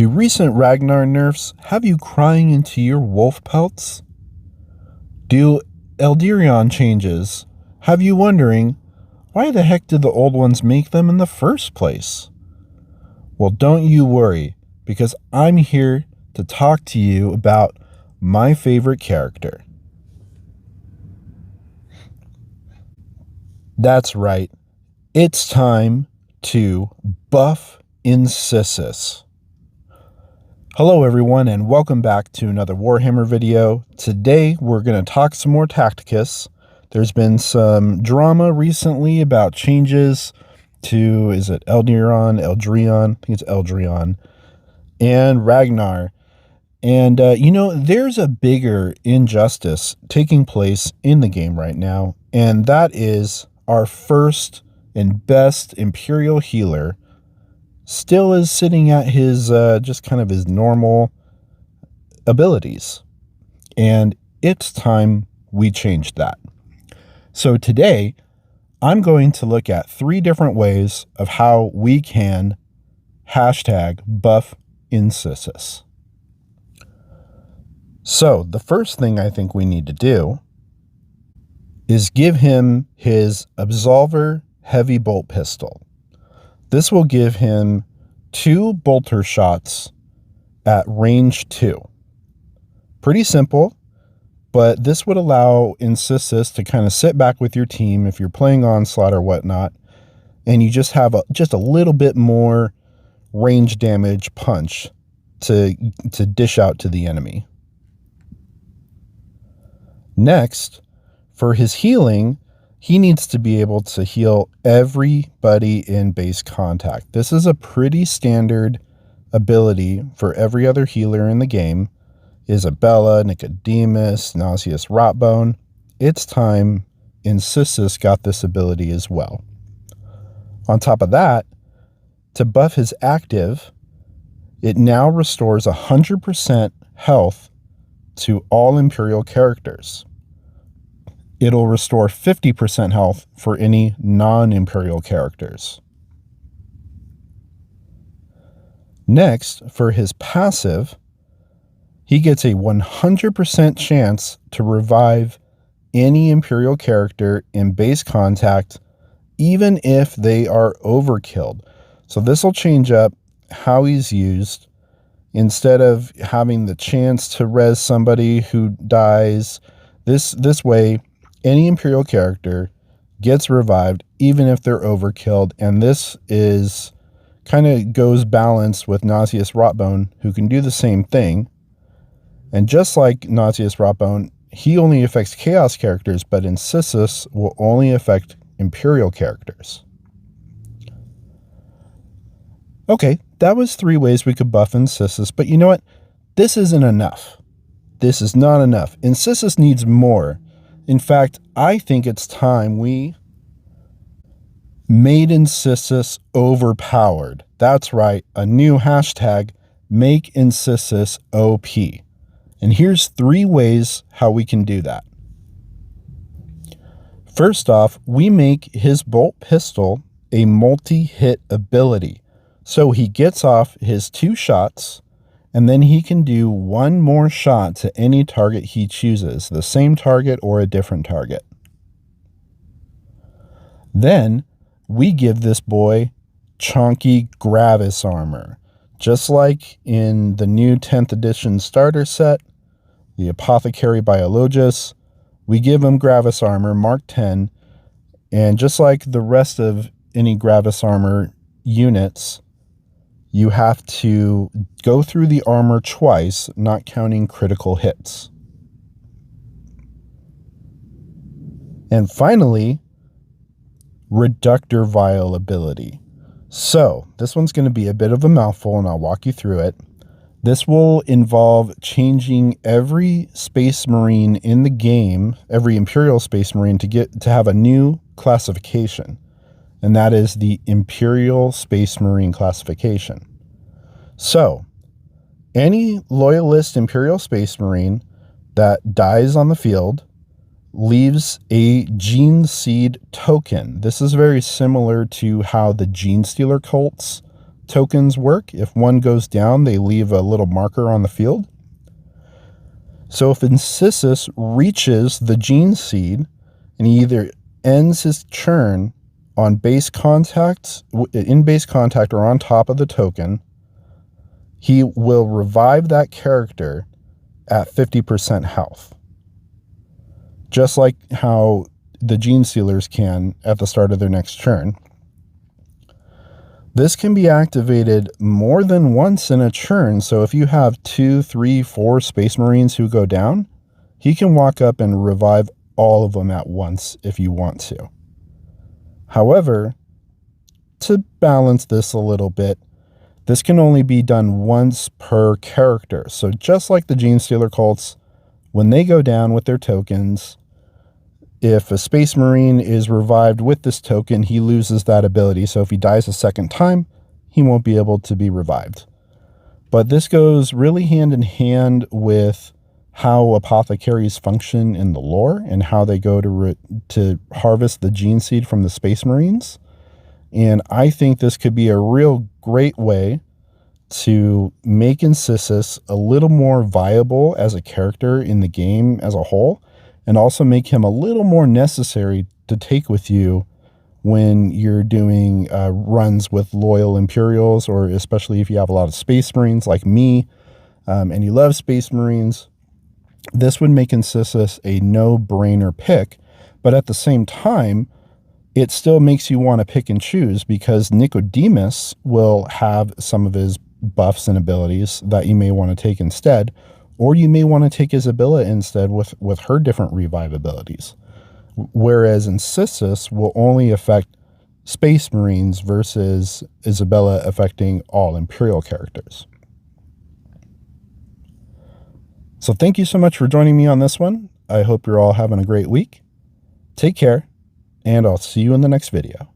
Do recent Ragnar nerfs have you crying into your wolf pelts? Do Eldirion changes have you wondering, why the heck did the old ones make them in the first place? Well, don't you worry, because I'm here to talk to you about my favorite character. That's right, it's time to buff Incisus. Hello everyone, and welcome back to another Warhammer video. Today we're going to talk some more Tacticus. There's been some drama recently about changes to, is it Eldirion, I think it's Eldirion, and Ragnar. And, there's a bigger injustice taking place in the game right now, and that is our first and best Imperial healer still is sitting at his, just kind of his normal abilities. And it's time we changed that. So today, I'm going to look at 3 different ways of how we can #buff Incisus. So the first thing I think we need to do is give him his Absolver heavy bolt pistol. This will give him 2 bolter shots at range 2. Pretty simple, but this would allow Incisus to kind of sit back with your team if you're playing Onslaught or whatnot, and you just have just a little bit more range damage punch to dish out to the enemy. Next, for his healing, he needs to be able to heal everybody in base contact. This is a pretty standard ability for every other healer in the game. Isabella, Nicodemus, Nauseous Rotbone. It's time Incisus got this ability as well. On top of that, to buff his active, it now restores 100% health to all Imperial characters. It'll restore 50% health for any non-Imperial characters. Next, for his passive, he gets a 100% chance to revive any Imperial character in base contact, even if they are overkilled. So this will change up how he's used. Instead of having the chance to res somebody who dies, this way, any Imperial character gets revived even if they're overkilled, and this is kind of goes balanced with Nauseous Rotbone, who can do the same thing. And just like Nauseous Rotbone, he only affects Chaos characters, but Incisus will only affect Imperial characters. Okay, that was 3 ways we could buff Incisus, but you know what? This isn't enough. This is not enough. Incisus needs more. In fact, I think it's time we made Incisus overpowered. That's right, a new hashtag, make Incisus OP. And here's 3 ways how we can do that. First off, we make his bolt pistol a multi-hit ability. So he gets off his 2 shots, and then he can do 1 more shot to any target he chooses, the same target or a different target. Then we give this boy chonky Gravis armor. Just like in the new 10th edition starter set, the Apothecary Biologus, we give him Gravis armor Mark 10, and just like the rest of any Gravis armor units, you have to go through the armor twice, not counting critical hits. And finally, Reductor Vial ability. So this one's going to be a bit of a mouthful, and I'll walk you through it. This will involve changing every Space Marine in the game, every Imperial Space Marine, to have a new classification. And that is the Imperial Space Marine classification. So, any Loyalist Imperial Space Marine that dies on the field leaves a Gene Seed token. This is very similar to how the Gene Stealer cults tokens work. If one goes down, they leave a little marker on the field. So if Incisus reaches the gene seed and he either ends his turn on base contact, in base contact, or on top of the token, he will revive that character at 50% health. Just like how the Gene Stealers can at the start of their next turn. This can be activated more than once in a turn, so if you have 2, 3, 4 Space Marines who go down, he can walk up and revive all of them at once if you want to. However, to balance this a little bit, this can only be done once per character. So just like the Gene Stealer cults, when they go down with their tokens, if a Space Marine is revived with this token, he loses that ability. So if he dies a second time, he won't be able to be revived. But this goes really hand in hand with how apothecaries function in the lore and how they go to harvest the gene seed from the Space Marines. And I think this could be a real great way to make Incisus a little more viable as a character in the game as a whole, and also make him a little more necessary to take with you when you're doing runs with loyal Imperials, or especially if you have a lot of Space Marines like me, and you love Space Marines. This would make Incisus a no-brainer pick, but at the same time, it still makes you want to pick and choose, because Nicodemus will have some of his buffs and abilities that you may want to take instead, or you may want to take Isabella instead with her different revive abilities. Whereas Incisus will only affect Space Marines versus Isabella affecting all Imperial characters. So thank you so much for joining me on this one. I hope you're all having a great week. Take care, and I'll see you in the next video.